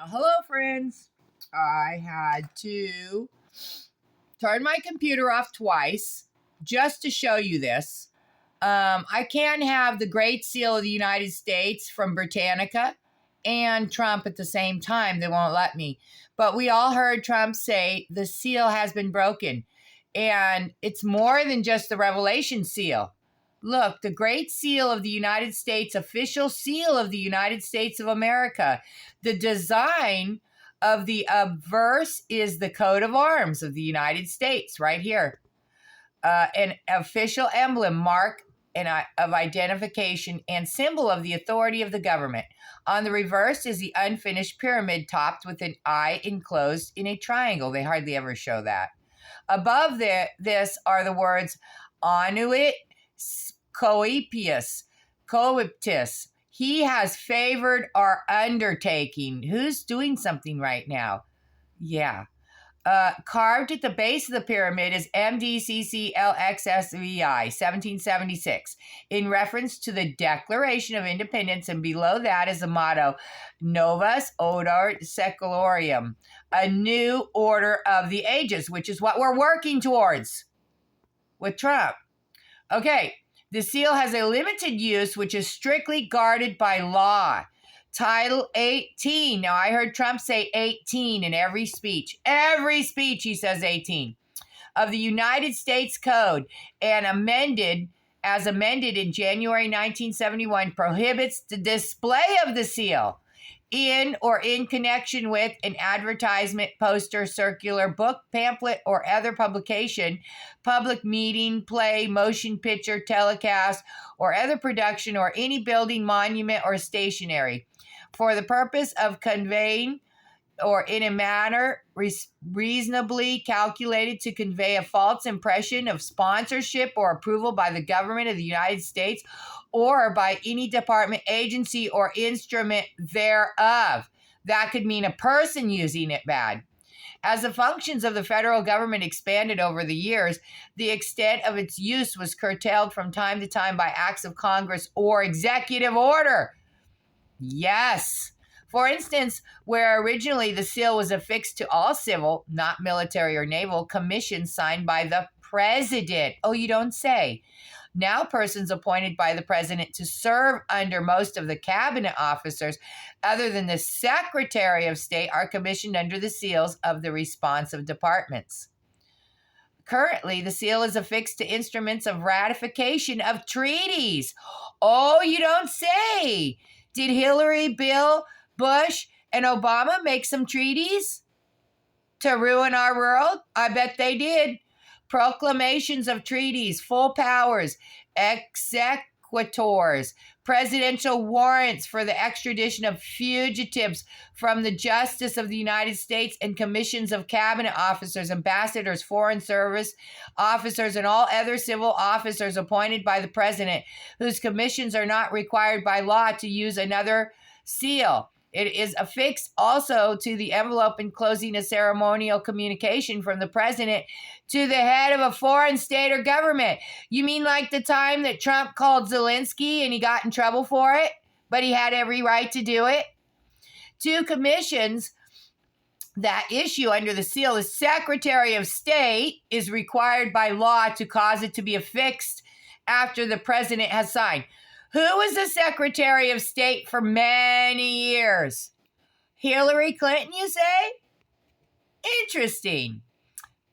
Hello, friends. I had to turn my computer off twice just to show you this. I can't have the Great Seal of the United States from Britannica and Trump at the same time. They won't let me. But we all heard Trump say the seal has been broken. And it's more than just the Revelation seal. Look, the Great Seal of the United States, official seal of the United States of America. The design of the verse is the coat of arms of the United States, right here. An official emblem, mark of identification, and symbol of the authority of the government. On the reverse is the unfinished pyramid topped with an eye enclosed in a triangle. They hardly ever show that. Above this are the words Annuit Coeptis. He has favored our undertaking. Who's doing something right now? Yeah. Carved at the base of the pyramid is MDCCLXSVI 1776 in reference to the Declaration of Independence, and below that is the motto Novus Ordo Seclorum, a new order of the ages, which is what we're working towards with Trump. Okay, the seal has a limited use, which is strictly guarded by law. Title 18. Now, I heard Trump say 18 in every speech. Every speech he says 18. Of the United States Code, and amended in January 1971, prohibits the display of the seal in or in connection with an advertisement, poster, circular, book, pamphlet, or other publication, public meeting, play, motion picture, telecast, or other production, or any building, monument, or stationery, for the purpose of conveying or in a manner reasonably calculated to convey a false impression of sponsorship or approval by the government of the United States or by any department, agency, or instrument thereof. That could mean a person using it bad. As the functions of the federal government expanded over the years, the extent of its use was curtailed from time to time by acts of Congress or executive order. Yes. For instance, where originally the seal was affixed to all civil, not military or naval, commissions signed by the president. Oh, you don't say. Now, persons appointed by the president to serve under most of the cabinet officers, other than the Secretary of State, are commissioned under the seals of the responsive departments. Currently, the seal is affixed to instruments of ratification of treaties. Oh, you don't say. Did Hillary, Bill, Bush, and Obama make some treaties to ruin our world? I bet they did. Proclamations of treaties, full powers, exequaturs, presidential warrants for the extradition of fugitives from the justice of the United States, and commissions of cabinet officers, ambassadors, foreign service officers, and all other civil officers appointed by the president, whose commissions are not required by law to use another seal. It is affixed also to the envelope enclosing a ceremonial communication from the president to the head of a foreign state or government. You mean like the time that Trump called Zelensky and he got in trouble for it, but he had every right to do it? Two commissions that issue under the seal, the Secretary of State is required by law to cause it to be affixed after the president has signed. Who was the Secretary of State for many years? Hillary Clinton, you say? Interesting.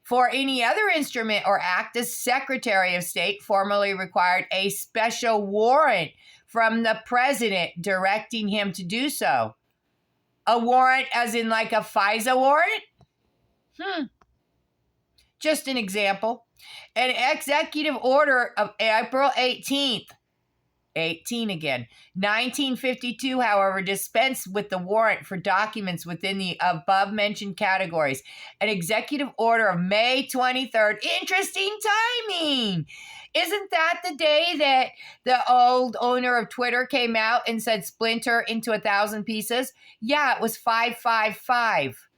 For any other instrument or act, the Secretary of State formally required a special warrant from the president directing him to do so. A warrant as in like a FISA warrant? Just an example. An executive order of April 18th, 1952, however, dispensed with the warrant for documents within the above-mentioned categories. An executive order of May 23rd. Interesting timing. Isn't that the day that the old owner of Twitter came out and said splinter into 1,000 pieces? Yeah, it was 555.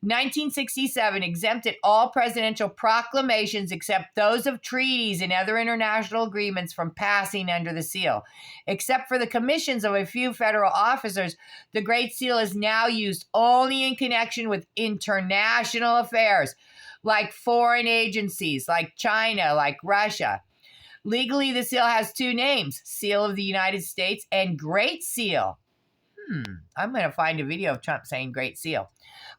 1967 exempted all presidential proclamations except those of treaties and other international agreements from passing under the seal. Except for the commissions of a few federal officers, the Great Seal is now used only in connection with international affairs, like foreign agencies, like China, like Russia. Legally, the seal has two names, Seal of the United States and Great Seal. I'm going to find a video of Trump saying Great Seal.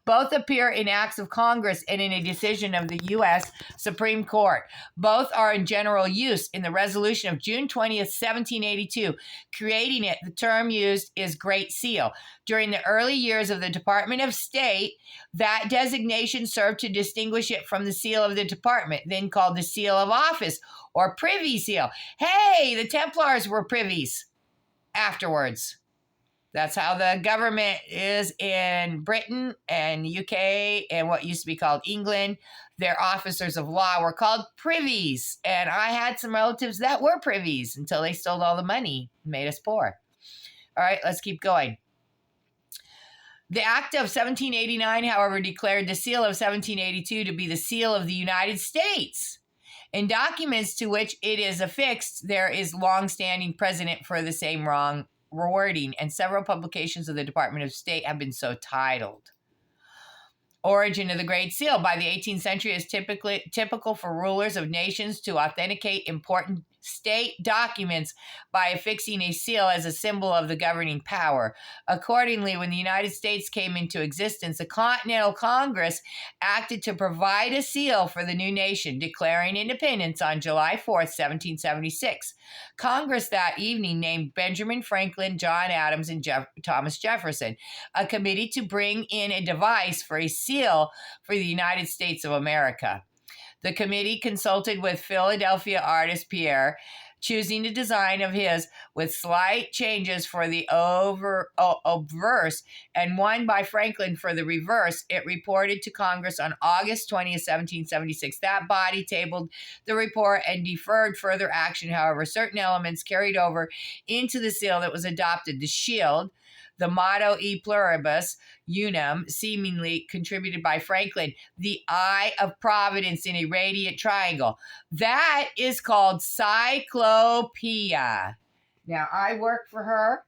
Both appear in acts of Congress and in a decision of the U.S. Supreme Court. Both are in general use. In the resolution of June 20th, 1782, creating it, the term used is Great Seal. During the early years of the Department of State, that designation served to distinguish it from the seal of the department, then called the Seal of Office or Privy Seal. Hey, the Templars were privies afterwards. That's how the government is in Britain and UK and what used to be called England. Their officers of law were called privies. And I had some relatives that were privies until they stole all the money and made us poor. All right, let's keep going. The Act of 1789, however, declared the seal of 1782 to be the seal of the United States. In documents to which it is affixed, there is long-standing precedent for the same wrong wording, and several publications of the Department of State have been so titled. Origin of the Great Seal. By the 18th century, is typical for rulers of nations to authenticate important state documents by affixing a seal as a symbol of the governing power. Accordingly, when the United States came into existence, the Continental Congress acted to provide a seal for the new nation, declaring independence on July 4th, 1776. Congress that evening named Benjamin Franklin, John Adams, and Thomas Jefferson, a committee to bring in a device for a seal for the United States of America. The committee consulted with Philadelphia artist Pierre, choosing a design of his with slight changes for the obverse and one by Franklin for the reverse. It reported to Congress on August 20th, 1776. That body tabled the report and deferred further action. However, certain elements carried over into the seal that was adopted. The shield, the motto E pluribus unum, seemingly contributed by Franklin, the eye of Providence in a radiant triangle. That is called Cyclopeia. Now, I work for her,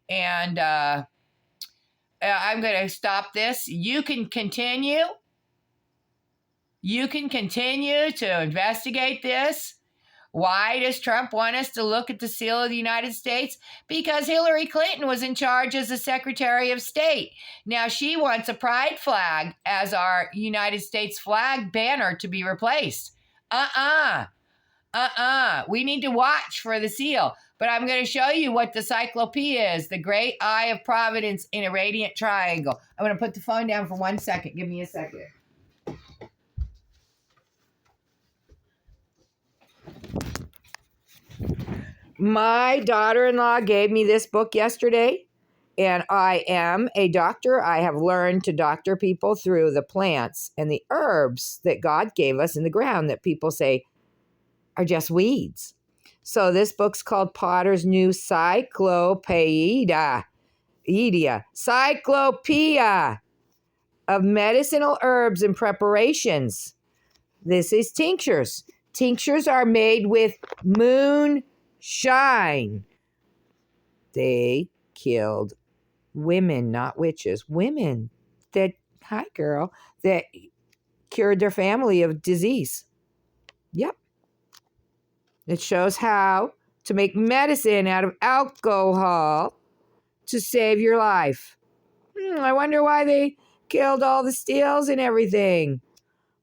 and I'm going to stop this. You can continue. You can continue to investigate this. Why does Trump want us to look at the seal of the United States? Because Hillary Clinton was in charge as the Secretary of State. Now she wants a pride flag as our United States flag banner to be replaced. We need to watch for the seal. But I'm going to show you what the Cyclopeia is, the great eye of Providence in a radiant triangle. I'm going to put the phone down for 1 second. Give me a second. My daughter-in-law gave me this book yesterday, and I am a doctor. I have learned to doctor people through the plants and the herbs that God gave us in the ground that people say are just weeds. So this book's called Potter's New Cyclopeia. Cyclopeia of medicinal herbs and preparations. This is tinctures. Tinctures are made with moonshine. They killed women, not witches. Women that, hi girl, that cured their family of disease. Yep. It shows how to make medicine out of alcohol to save your life. I wonder why they killed all the steels and everything.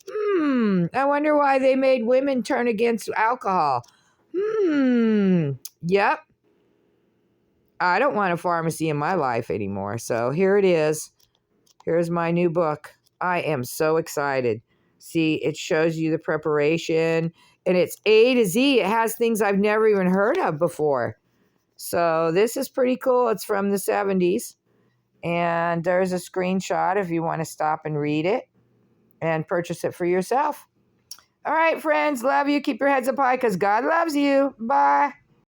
I wonder why they made women turn against alcohol. Yep. I don't want a pharmacy in my life anymore. So here it is. Here's my new book. I am so excited. See, it shows you the preparation, and it's A to Z. It has things I've never even heard of before. So this is pretty cool. It's from the 70s. And there's a screenshot if you want to stop and read it and purchase it for yourself. All right, friends. Love you. Keep your heads up high because God loves you. Bye.